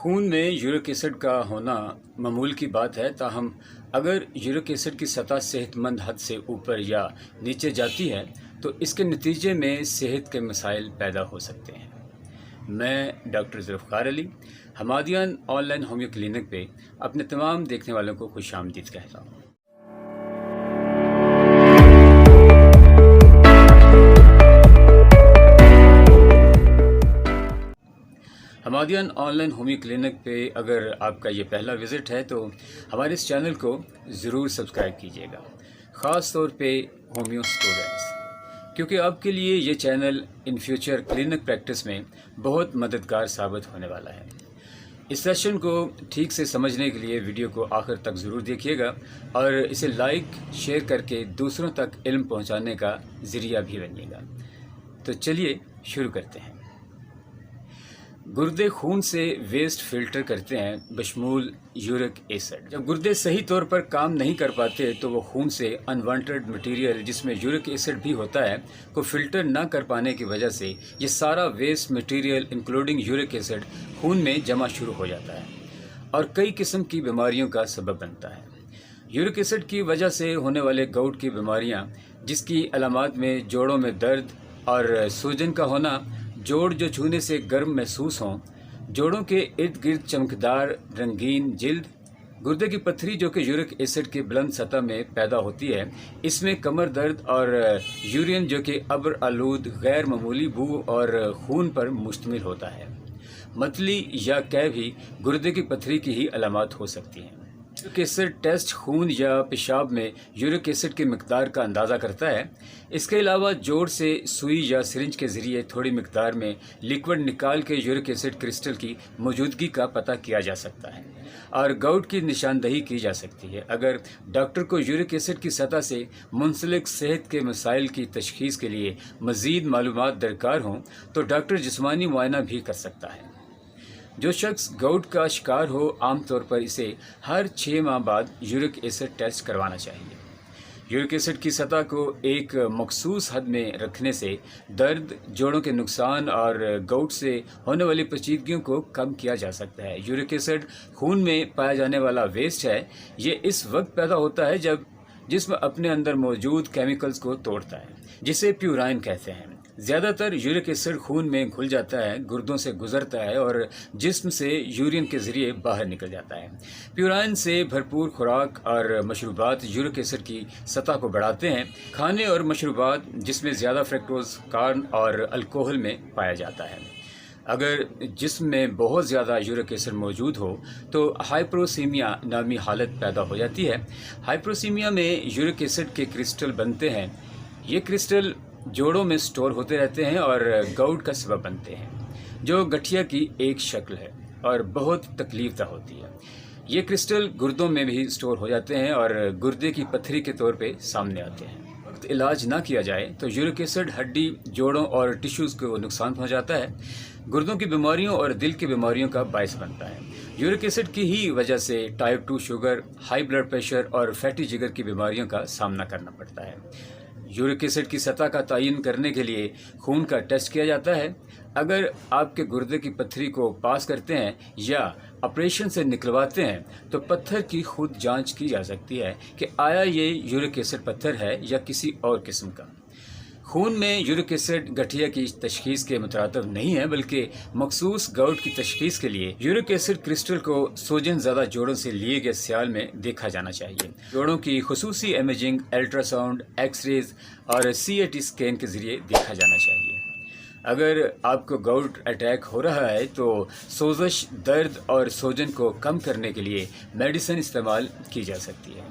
خون میں York acid کا ہونا معمول کی بات ہے، تاہم اگر یورک ایسڈ کی سطح صحت مند حد سے اوپر یا نیچے جاتی ہے تو اس کے نتیجے میں صحت کے مسائل پیدا ہو سکتے ہیں۔ میں doctor Zulfiqar Ali Hamadian online homeo clinic پہ اپنے تمام دیکھنے والوں کو خوش آمدید کہتا ہوں۔ حمادیان آن لائن ہومیو کلینک پہ اگر آپ کا یہ پہلا وزٹ ہے تو ہمارے اس چینل کو ضرور سبسکرائب کیجیے گا، خاص طور پہ ہومیو اسٹوڈنٹس، کیونکہ آپ کے لیے یہ channel in future clinic practice میں بہت مددگار ثابت ہونے والا ہے۔ اس سیشن کو ٹھیک سے سمجھنے کے لیے ویڈیو کو آخر تک ضرور دیکھیے گا اور اسے لائک شیئر کر کے دوسروں تک علم پہنچانے کا ذریعہ بھی بنیے گا۔ تو چلیے شروع کرتے ہیں۔ گردے خون سے ویسٹ فلٹر کرتے ہیں بشمول یورک ایسڈ۔ جب گردے صحیح طور پر کام نہیں کر پاتے تو وہ خون سے انوانٹڈ مٹیریل جس میں یورک ایسڈ بھی ہوتا ہے کو فلٹر نہ کر پانے کی وجہ سے یہ سارا waste material including uric acid خون میں جمع شروع ہو جاتا ہے اور کئی قسم کی بیماریوں کا سبب بنتا ہے۔ یورک ایسڈ کی وجہ سے ہونے والے گاؤٹ کی بیماریاں، جس کی علامات میں جوڑوں میں درد اور سوجن کا ہونا، جوڑ جو چھونے سے گرم محسوس ہوں، جوڑوں کے ارد گرد چمکدار رنگین جلد، گردے کی پتھری جو کہ یورک ایسڈ کی بلند سطح میں پیدا ہوتی ہے، اس میں کمر درد اور یورین جو کہ ابر آلود غیر معمولی بو اور خون پر مشتمل ہوتا ہے۔ متلی یا قے بھی گردے کی پتھری کی ہی علامات ہو سکتی ہیں۔ یورک ایسڈ ٹیسٹ خون یا پیشاب میں یورک ایسڈ کی مقدار کا اندازہ کرتا ہے۔ اس کے علاوہ جوڑ سے سوئی یا سرنج کے ذریعے تھوڑی مقدار میں لیکوڈ نکال کے یورک ایسڈ کرسٹل کی موجودگی کا پتہ کیا جا سکتا ہے اور گاؤٹ کی نشاندہی کی جا سکتی ہے۔ اگر ڈاکٹر کو یورک ایسڈ کی سطح سے منسلک صحت کے مسائل کی تشخیص کے لیے مزید معلومات درکار ہوں تو ڈاکٹر جسمانی معائنہ بھی کر سکتا ہے۔ جو شخص گاؤٹ کا شکار ہو عام طور پر اسے ہر 6 ماہ بعد یورک ایسڈ ٹیسٹ کروانا چاہیے۔ یورک ایسڈ کی سطح کو ایک مخصوص حد میں رکھنے سے درد، جوڑوں کے نقصان اور گاؤٹ سے ہونے والی پیچیدگیوں کو کم کیا جا سکتا ہے۔ یورک ایسڈ خون میں پایا جانے والا ویسٹ ہے۔ یہ اس وقت پیدا ہوتا ہے جب جسم اپنے اندر موجود کیمیکلز کو توڑتا ہے، جسے پیورائن کہتے ہیں۔ زیادہ تر یورک ایسڈ خون میں گھل جاتا ہے، گردوں سے گزرتا ہے اور جسم سے یورین کے ذریعے باہر نکل جاتا ہے۔ پیورائن سے بھرپور خوراک اور مشروبات یورک ایسڈ کی سطح کو بڑھاتے ہیں۔ کھانے اور مشروبات جس میں زیادہ فریکٹوز، کارن اور الکوہل میں پایا جاتا ہے۔ اگر جسم میں بہت زیادہ یورک ایسڈ موجود ہو تو ہائپروسیمیا نامی حالت پیدا ہو جاتی ہے۔ ہائپروسیمیا میں یورک ایسڈ کے کرسٹل بنتے ہیں۔ یہ کرسٹل جوڑوں میں سٹور ہوتے رہتے ہیں اور گاؤٹ کا سبب بنتے ہیں، جو گٹھیا کی ایک شکل ہے اور بہت تکلیف دہ ہوتی ہے۔ یہ کرسٹل گردوں میں بھی سٹور ہو جاتے ہیں اور گردے کی پتھری کے طور پہ سامنے آتے ہیں۔ وقت علاج نہ کیا جائے تو یورک ایسڈ ہڈی، جوڑوں اور ٹیشوز کو نقصان پہنچاتا ہے، گردوں کی بیماریوں اور دل کی بیماریوں کا باعث بنتا ہے۔ یورک ایسڈ کی ہی وجہ سے type 2 sugar, high blood pressure اور فیٹی جگر کی بیماریوں کا سامنا کرنا پڑتا ہے۔ یورک ایسڈ کی سطح کا تعین کرنے کے لیے خون کا ٹیسٹ کیا جاتا ہے۔ اگر آپ کے گردے کی پتھری کو پاس کرتے ہیں یا آپریشن سے نکلواتے ہیں تو پتھر کی خود جانچ کی جا سکتی ہے کہ آیا یہ یورک ایسڈ پتھر ہے یا کسی اور قسم کا۔ خون میں یورک ایسڈ گٹھیا کی تشخیص کے مترادف نہیں ہے، بلکہ مخصوص گاؤٹ کی تشخیص کے لیے یورک ایسڈ کرسٹل کو سوجن زدہ جوڑوں سے لیے گئے سیال میں دیکھا جانا چاہیے۔ جوڑوں کی خصوصی imaging, ultra sound, X rays اور CAT اسکین کے ذریعے دیکھا جانا چاہیے۔ اگر آپ کو گاؤٹ اٹیک ہو رہا ہے تو سوزش، درد اور سوجن کو کم کرنے کے لیے میڈیسن استعمال کی جا سکتی ہے۔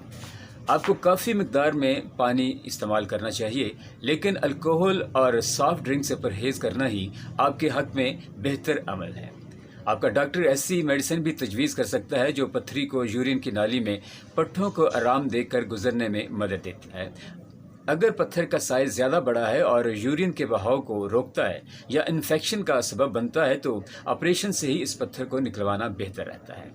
آپ کو کافی مقدار میں پانی استعمال کرنا چاہیے، لیکن الکوہل اور سافٹ ڈرنک سے پرہیز کرنا ہی آپ کے حق میں بہتر عمل ہے۔ آپ کا ڈاکٹر ایسی میڈیسن بھی تجویز کر سکتا ہے جو پتھری کو یورین کی نالی میں پٹھوں کو آرام دے کر گزرنے میں مدد دیتی ہے۔ اگر پتھر کا سائز زیادہ بڑا ہے اور یورین کے بہاؤ کو روکتا ہے یا انفیکشن کا سبب بنتا ہے تو آپریشن سے ہی اس پتھر کو نکلوانا بہتر رہتا ہے۔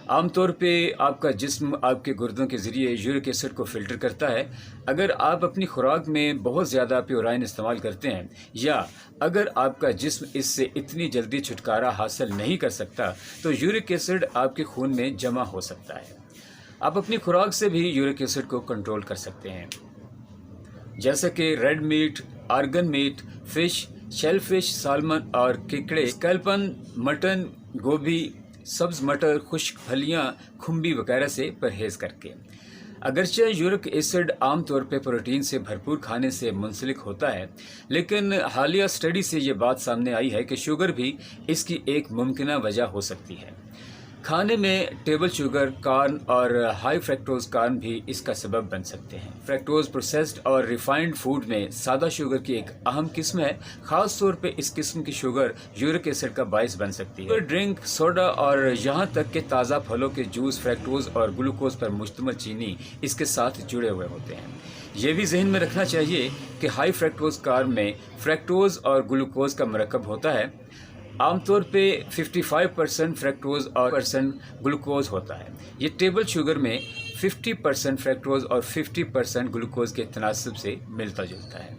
عام طور پہ آپ کا جسم آپ کے گردوں کے ذریعے یورک ایسڈ کو فلٹر کرتا ہے۔ اگر آپ اپنی خوراک میں بہت زیادہ پیورائن استعمال کرتے ہیں یا اگر آپ کا جسم اس سے اتنی جلدی چھٹکارا حاصل نہیں کر سکتا تو یورک ایسڈ آپ کے خون میں جمع ہو سکتا ہے۔ آپ اپنی خوراک سے بھی یورک ایسڈ کو کنٹرول کر سکتے ہیں، جیسا کہ red meat, organ meat, fish, shellfish, salmon اور کیکڑے، اسکیلپن، مٹن، گوبھی، سبز مٹر، خشک پھلیاں، کھمبی وغیرہ سے پرہیز کر کے۔ اگرچہ یورک ایسڈ عام طور پہ پروٹین سے بھرپور کھانے سے منسلک ہوتا ہے، لیکن حالیہ اسٹڈی سے یہ بات سامنے آئی ہے کہ شوگر بھی اس کی ایک ممکنہ وجہ ہو سکتی ہے۔ کھانے میں ٹیبل شوگر، کارن اور ہائی فریکٹوز کارن بھی اس کا سبب بن سکتے ہیں۔ فریکٹوز پروسیسڈ اور ریفائنڈ فوڈ میں سادہ شوگر کی ایک اہم قسم ہے، خاص طور پہ اس قسم کی شوگر یورک ایسڈ کا باعث بن سکتی ہے۔ ڈرنک، سوڈا اور یہاں تک کہ تازہ پھلوں کے جوس فریکٹوز اور گلوکوز پر مشتمل چینی اس کے ساتھ جڑے ہوئے ہوتے ہیں۔ یہ بھی ذہن میں رکھنا چاہیے کہ ہائی فریکٹوز کارن میں فریکٹوز اور گلوکوز کا مرکب ہوتا ہے۔ عام طور پہ 55% فریکٹوز اور % گلوکوز ہوتا ہے۔ یہ ٹیبل شوگر میں 50% فریکٹوز اور 50% گلوکوز کے تناسب سے ملتا جلتا ہے۔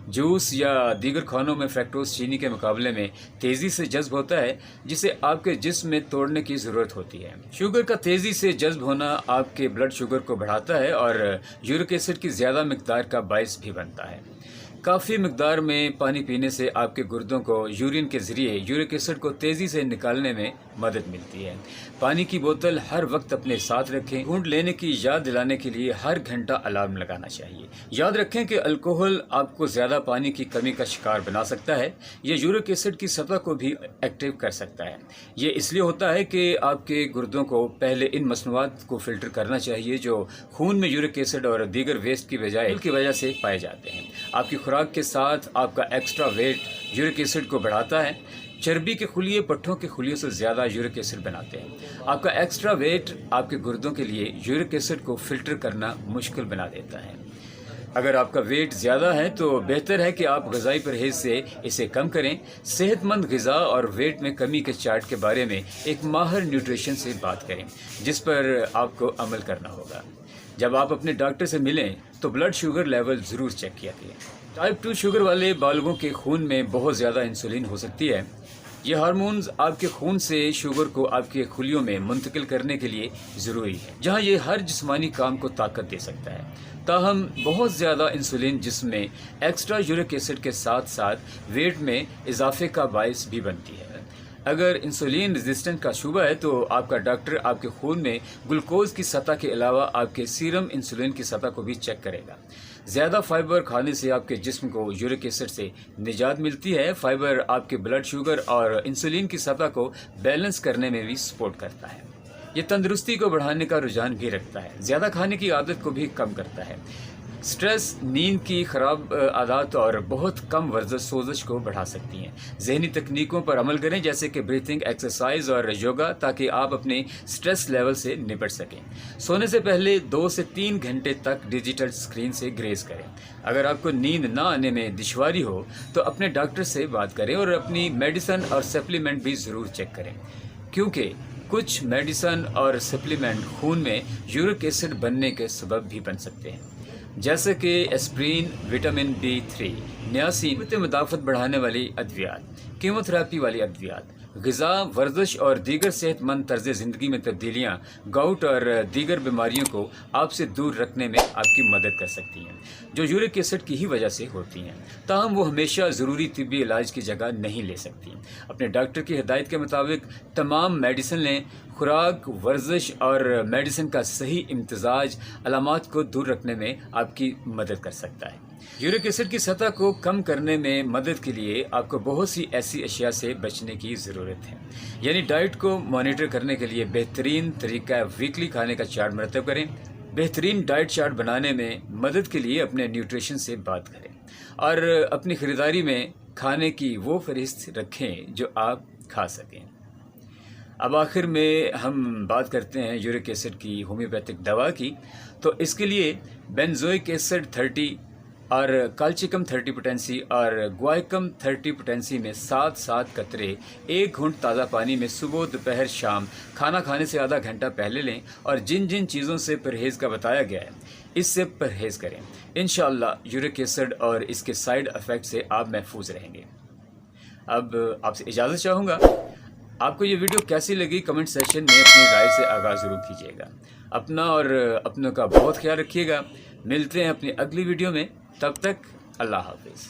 جوس یا دیگر کھانوں میں فریکٹوز چینی کے مقابلے میں تیزی سے جذب ہوتا ہے، جسے آپ کے جسم میں توڑنے کی ضرورت ہوتی ہے۔ شوگر کا تیزی سے جذب ہونا آپ کے بلڈ شوگر کو بڑھاتا ہے اور یورک ایسڈ کی زیادہ مقدار کا باعث بھی بنتا ہے۔ کافی مقدار میں پانی پینے سے آپ کے گردوں کو یورین کے ذریعے یورک ایسڈ کو تیزی سے نکالنے میں مدد ملتی ہے۔ پانی کی بوتل ہر وقت اپنے ساتھ رکھیں۔ گھونٹ لینے کی یاد دلانے کے لیے ہر گھنٹہ الارم لگانا چاہیے۔ یاد رکھیں کہ الکوہل آپ کو زیادہ پانی کی کمی کا شکار بنا سکتا ہے۔ یہ یورک ایسڈ کی سطح کو بھی ایکٹیو کر سکتا ہے۔ یہ اس لیے ہوتا ہے کہ آپ کے گردوں کو پہلے ان مصنوعات کو فلٹر کرنا چاہیے جو خون میں یورک ایسڈ اور دیگر ویسٹ کی بجائے کی وجہ سے پائے جاتے ہیں۔ آپ کی خوراک کے ساتھ آپ کا ایکسٹرا ویٹ یورک ایسڈ کو بڑھاتا ہے۔ چربی کے خلیے پٹھوں کے خلیوں سے زیادہ یورک ایسڈ بناتے ہیں۔ آپ کا ایکسٹرا ویٹ آپ کے گردوں کے لیے یورک ایسڈ کو فلٹر کرنا مشکل بنا دیتا ہے۔ اگر آپ کا ویٹ زیادہ ہے تو بہتر ہے کہ آپ غذائی پرہیز سے اسے کم کریں۔ صحت مند غذا اور ویٹ میں کمی کے چارٹ کے بارے میں ایک ماہر نیوٹریشن سے بات کریں، جس پر آپ کو عمل کرنا ہوگا۔ جب آپ اپنے ڈاکٹر سے ملیں تو بلڈ شوگر لیول ضرور چیک کیا کریں۔ ٹائپ 2 شوگر والے بالغوں کے خون میں بہت زیادہ انسولین ہو سکتی ہے۔ یہ ہارمونز آپ کے خون سے شوگر کو آپ کے خلیوں میں منتقل کرنے کے لیے ضروری ہے، جہاں یہ ہر جسمانی کام کو طاقت دے سکتا ہے۔ تاہم بہت زیادہ انسولین جسم میں ایکسٹرا یورک ایسڈ کے ساتھ ساتھ ویٹ میں اضافے کا باعث بھی بنتی ہے۔ اگر انسولین ریزسٹنٹ کا شبہ ہے تو آپ کا ڈاکٹر آپ کے خون میں گلوکوز کی سطح کے علاوہ آپ کے سیرم انسولین کی سطح کو بھی چیک کرے گا۔ زیادہ فائبر کھانے سے آپ کے جسم کو یورک ایسڈ سے نجات ملتی ہے۔ فائبر آپ کے بلڈ شوگر اور انسولین کی سطح کو بیلنس کرنے میں بھی سپورٹ کرتا ہے۔ یہ تندرستی کو بڑھانے کا رجحان بھی رکھتا ہے۔ زیادہ کھانے کی عادت کو بھی کم کرتا ہے۔ سٹریس، نیند کی خراب عادات اور بہت کم ورزش سوزش کو بڑھا سکتی ہیں۔ ذہنی تکنیکوں پر عمل کریں جیسے کہ بریتھنگ ایکسرسائز اور یوگا، تاکہ آپ اپنے سٹریس لیول سے نپٹ سکیں۔ سونے سے پہلے 2 سے 3 گھنٹے تک ڈیجیٹل اسکرین سے گریز کریں۔ اگر آپ کو نیند نہ آنے میں دشواری ہو تو اپنے ڈاکٹر سے بات کریں اور اپنی میڈیسن اور سپلیمنٹ بھی ضرور چیک کریں، کیونکہ کچھ میڈیسن اور سپلیمنٹ خون میں یورک ایسڈ بننے کے سبب بھی بن سکتے ہیں، جیسے کہ ایسپرین، وٹامن B3، نیاسین، قوت مدافعت بڑھانے والی ادویات، کیموتھراپی والی ادویات۔ غذا، ورزش اور دیگر صحت مند طرز زندگی میں تبدیلیاں گاؤٹ اور دیگر بیماریوں کو آپ سے دور رکھنے میں آپ کی مدد کر سکتی ہیں، جو یورک ایسڈ کی ہی وجہ سے ہوتی ہیں۔ تاہم وہ ہمیشہ ضروری طبی علاج کی جگہ نہیں لے سکتی۔ اپنے ڈاکٹر کی ہدایت کے مطابق تمام میڈیسن لیں۔ خوراک، ورزش اور میڈیسن کا صحیح امتزاج علامات کو دور رکھنے میں آپ کی مدد کر سکتا ہے۔ یورک ایسڈ کی سطح کو کم کرنے میں مدد کے لیے آپ کو بہت سی ایسی اشیاء سے بچنے کی ضرورت ہے، یعنی ڈائٹ کو مانیٹر کرنے کے لیے بہترین طریقہ ویکلی کھانے کا چارٹ مرتب کریں۔ بہترین ڈائٹ چارٹ بنانے میں مدد کے لیے اپنے نیوٹریشن سے بات کریں اور اپنی خریداری میں کھانے کی وہ فہرست رکھیں جو آپ کھا سکیں۔ اب آخر میں ہم بات کرتے ہیں یورک ایسڈ کی ہومیوپیتھک دوا کی۔ تو اس کے لیے بینزوئک ایسڈ 30 اور کالچیکم 30 پوٹینسی اور گوائکم 30 پوٹینسی میں 7 قطرے 1 گھونٹ تازہ پانی میں صبح دوپہر شام کھانا کھانے سے آدھا گھنٹہ پہلے لیں، اور جن جن چیزوں سے پرہیز کا بتایا گیا ہے اس سے پرہیز کریں۔ انشاءاللہ یورک ایسڈ اور اس کے سائیڈ افیکٹ سے آپ محفوظ رہیں گے۔ اب آپ سے اجازت چاہوں گا۔ آپ کو یہ ویڈیو کیسی لگی کمنٹ سیکشن میں اپنی رائے سے آغاز ضرور کیجیے گا۔ اپنا اور اپنوں کا بہت خیال رکھیے گا۔ ملتے ہیں اپنی اگلی ویڈیو میں، تب تک اللہ حافظ۔